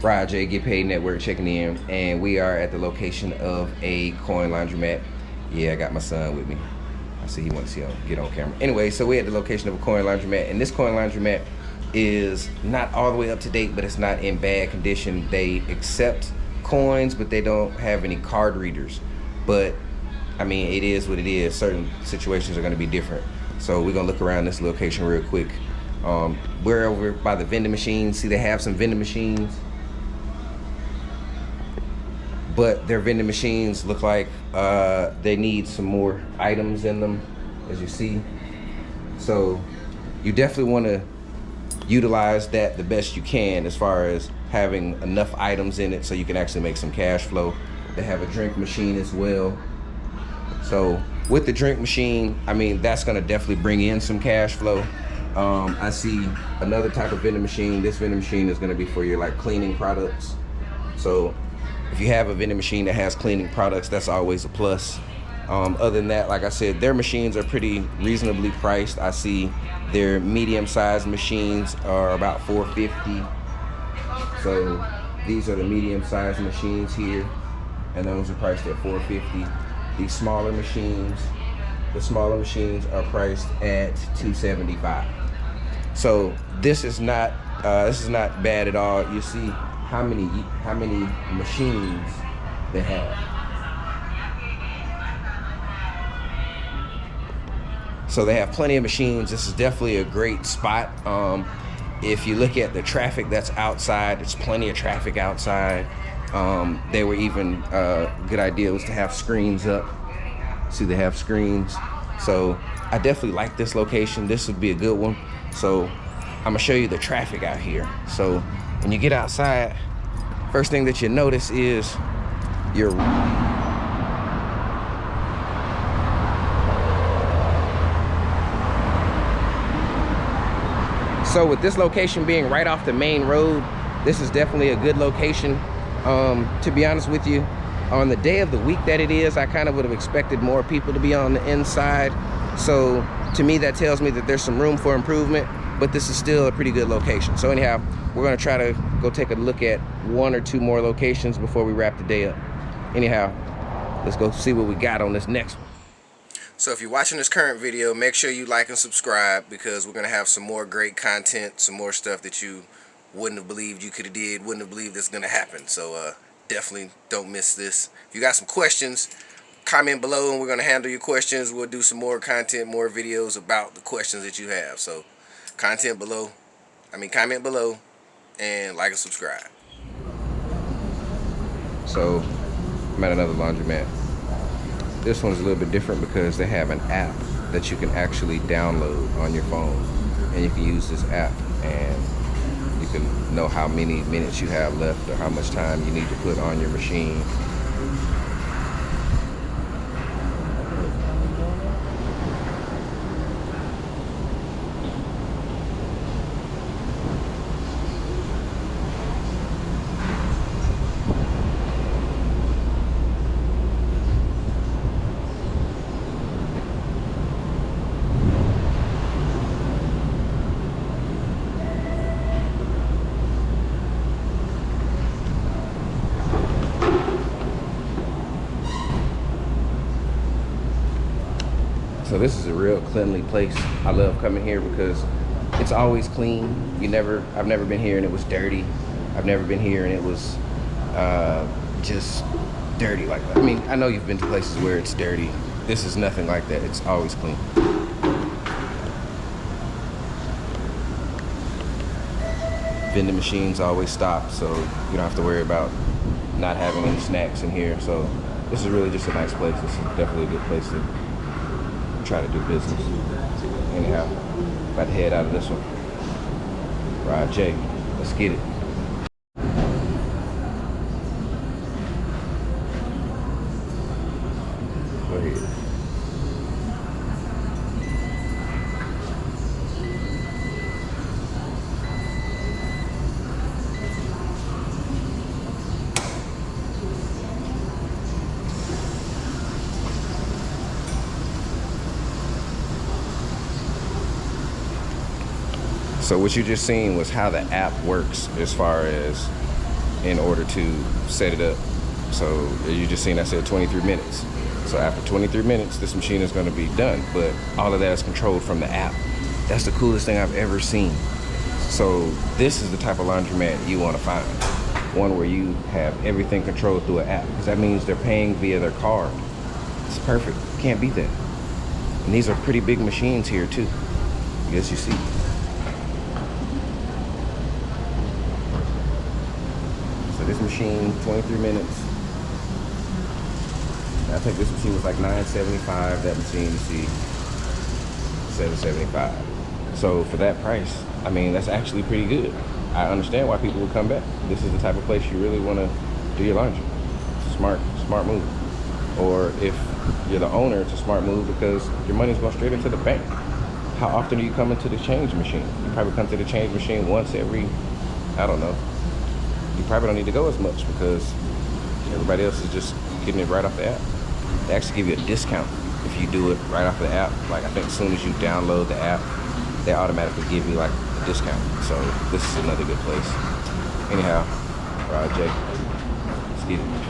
Rod J, Get Paid Network, checking in, and we are at the location of a Coin Laundromat. Yeah, I got my son with me. I see he wants to get on camera. Anyway, so we're at the location of a Coin Laundromat, and this Coin Laundromat is not all the way up to date, but it's not in bad condition. They accept coins, but they don't have any card readers. But I mean, it is what it is. Certain situations are going to be different. So we're going to look around this location real quick. We're over by the vending machines. See, they have some vending machines, but their vending machines look like they need some more items in them, as you see. So you definitely want to utilize that the best you can as far as having enough items in it so you can actually make some cash flow. They have a drink machine as well. So with the drink machine, I mean, that's gonna definitely bring in some cash flow. I see another type of vending machine. This vending machine is gonna be for your like cleaning products. So if you have a vending machine that has cleaning products, that's always a plus. Other than that, like I said, their machines are pretty reasonably priced. I see their medium-sized machines are about $4.50. So these are the medium-sized machines here, and those are priced at $4.50. These smaller machines, the smaller machines are priced at $2.75. So this is not bad at all. You see how many machines they have. So they have plenty of machines. This is definitely a great spot. If you look at the traffic that's outside, there's plenty of traffic outside. They were even, good idea was to have screens up. See, they have screens. So I definitely like this location. This would be a good one. So I'm gonna show you the traffic out here. So when you get outside, first thing that you notice is your So with this location being right off the main road, this is definitely a good location. To be honest with you, on the day of the week that it is, I kind of would have expected more people to be on the inside. So to me, that tells me that there's some room for improvement, but this is still a pretty good location. So anyhow, we're gonna try to go take a look at one or two more locations before we wrap the day up. Anyhow, let's go see what we got on this next one. So if you're watching this current video, make sure you like and subscribe, because we're gonna have some more great content, some more stuff that you wouldn't have believed you could have did, wouldn't have believed this gonna happen. So definitely don't miss this. If you got some questions, comment below and we're gonna handle your questions. We'll do some more content, more videos about the questions that you have. So comment below and like and subscribe. So I'm at another laundromat. This one's a little bit different because they have an app that you can actually download on your phone, and you can use this app and you can know how many minutes you have left or how much time you need to put on your machine. So this is a real cleanly place. I love coming here because it's always clean. I've never been here and it was dirty. I've never been here and it was just dirty like that. I mean, I know you've been to places where it's dirty. This is nothing like that. It's always clean. Vending machines always stop, so you don't have to worry about not having any snacks in here. So this is really just a nice place. This is definitely a good place to try to do business. Anyhow, about to head out of this one. Rod J, let's get it. Go ahead. So what you just seen was how the app works as far as in order to set it up. So you just seen I said 23 minutes. So after 23 minutes, this machine is gonna be done, but all of that is controlled from the app. That's the coolest thing I've ever seen. So this is the type of laundromat you wanna find. One where you have everything controlled through an app, because that means they're paying via their card. It's perfect, can't beat that. And these are pretty big machines here too, I guess you see. So this machine, 23 minutes. I think this machine was like $9.75. That machine, you see, $7.75. So for that price, I mean, that's actually pretty good. I understand why people would come back. This is the type of place you really want to do your laundry. It's a smart move. Or if you're the owner, it's a smart move because your money's going straight into the bank. How often are you coming to the change machine? You probably come to the change machine once every, I don't know. You probably don't need to go as much because everybody else is just getting it right off the app. They actually give you a discount if you do it right off the app. Like I think as soon as you download the app, they automatically give you like a discount. So this is another good place. Anyhow, Jay, let's get it.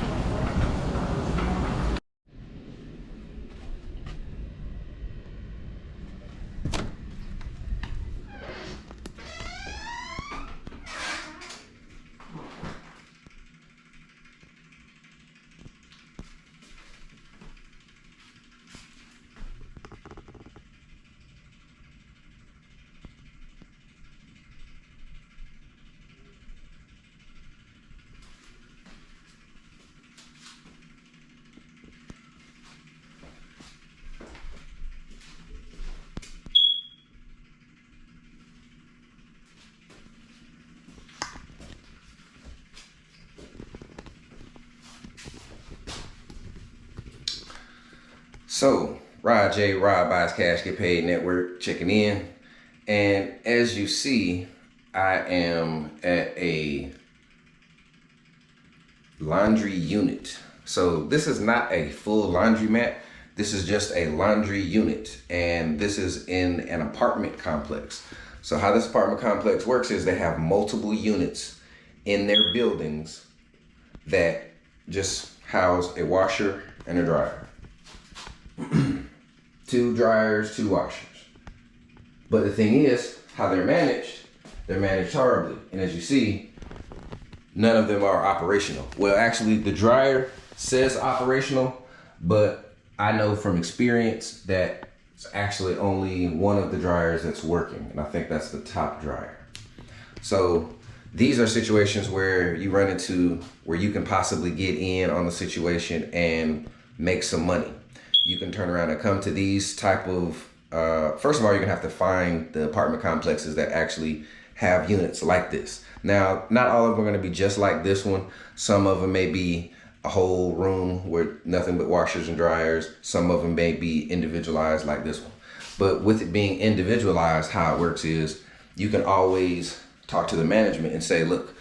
So, Rod J, Rod Buys Cash Get Paid Network checking in. And as you see, I am at a laundry unit. So this is not a full laundromat. This is just a laundry unit. And this is in an apartment complex. So how this apartment complex works is they have multiple units in their buildings that just house a washer and a dryer. 2 dryers, 2 washers. But the thing is, how they're managed horribly. And as you see, none of them are operational. Well, actually, the dryer says operational, but I know from experience that it's actually only one of the dryers that's working. And I think that's the top dryer. So these are situations where you run into where you can possibly get in on the situation and make some money. You can turn around and come to these type of, first of all, you're gonna have to find the apartment complexes that actually have units like this. Now, not all of them are gonna be just like this one. Some of them may be a whole room with nothing but washers and dryers. Some of them may be individualized like this one. But with it being individualized, how it works is you can always talk to the management and say, look,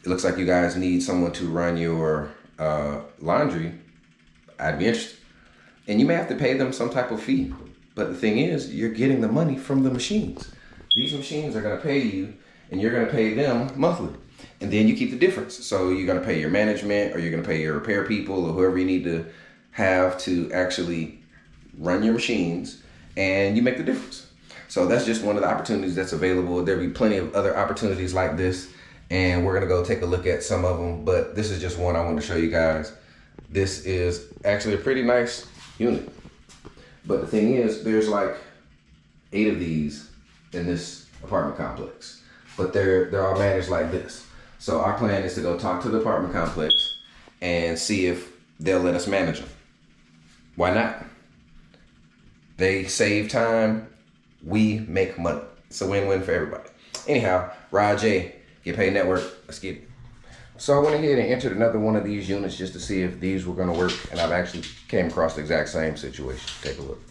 it looks like you guys need someone to run your laundry. I'd be interested. And you may have to pay them some type of fee. But the thing is, you're getting the money from the machines. These machines are gonna pay you and you're gonna pay them monthly. And then you keep the difference. So you're gonna pay your management or you're gonna pay your repair people or whoever you need to have to actually run your machines and you make the difference. So that's just one of the opportunities that's available. There'll be plenty of other opportunities like this and we're gonna go take a look at some of them, but this is just one I want to show you guys. This is actually a pretty nice unit. But the thing is, there's like 8 of these in this apartment complex, but they're all managed like this. So our plan is to go talk to the apartment complex and see if they'll let us manage them. Why not? They save time, we make money. It's a win-win for everybody. Anyhow, Rod J, Get Paid Network, let's get it. So I went ahead and entered another one of these units just to see if these were gonna work, and I've actually came across the exact same situation. Take a look.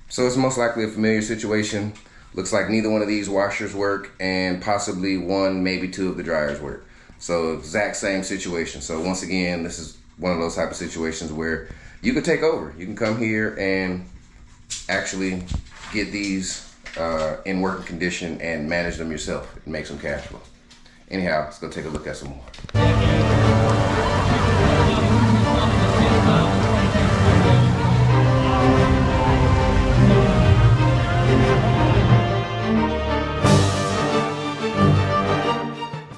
So it's most likely a familiar situation Looks like neither one of these washers work, and possibly one, maybe two of the dryers work. So exact same situation. So once again, this is one of those type of situations where you could take over. You can come here and actually get these in working condition and manage them yourself and make some cash flow. Anyhow, let's go take a look at some more.